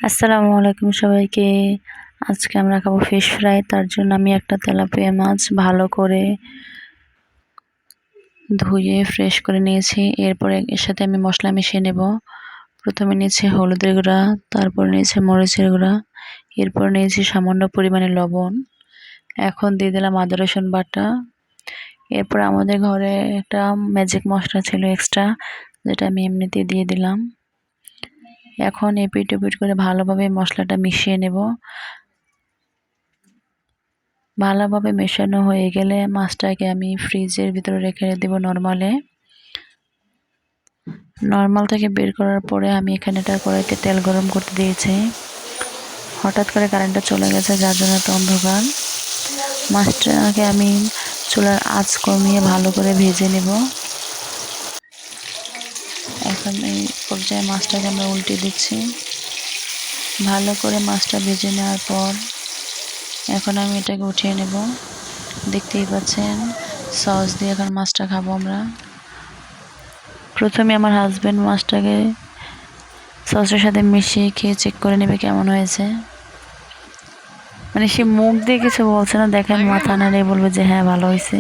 আসসালামু আলাইকুম সবাইকে। আজকে আমরা খাবো ফিশ ফ্রাই। তার জন্য আমি একটা তেলাপিয়া মাছ ভালো করে ধুয়ে ফ্রেশ করে নিয়েছি। এরপরে এর সাথে আমি মশলা মিশিয়ে নেব। প্রথমে নিয়েছি হলুদের গুঁড়া, তারপর নিয়েছি মরিচের গুঁড়া, এরপর নিয়েছি সামান্য পরিমাণে লবণ। এখন দিয়ে দিলাম আদা রসুন বাটা। এরপর আমাদের ঘরে একটা ম্যাজিক মশলা ছিল এক্সট্রা, যেটা আমি এমনিতেই দিয়ে দিলাম। এখন এপিট ওপিট করে ভালোভাবে মশলাটা মিশিয়ে নেব। ভালোভাবে মেশানো হয়ে গেলে মাছটাকে আমি ফ্রিজের ভিতরে রেখে দেব নর্মাল থেকে বের করার পরে আমি এখানে একটা কড়াইতে তেল গরম করতে দিয়েছি। হঠাৎ করে কারেন্টটা চলে গেছে, যার জন্য একটা অন্ধকার। মাছটাকে আমি চুলার আঁচ কমিয়ে ভালো করে ভেজে নেব। এখন এই পর্যায়ে মাছটাকে আমরা উল্টে দিচ্ছি। ভালো করে মাছটা ভেজে নেওয়ার পর এখন আমি এটাকে উঠিয়ে নেব। দেখতেই পাচ্ছেন সস দিয়ে এখন মাছটা খাবো আমরা। প্রথমে আমার হাজব্যান্ড মাছটাকে সসের সাথে মিশিয়ে খেয়ে চেক করে নেবে কেমন হয়েছে। মানে সে মুখ দিয়ে কিছু বলছে না, দেখেন মাথা নাড়িয়ে বলবে যে হ্যাঁ ভালো হয়েছে।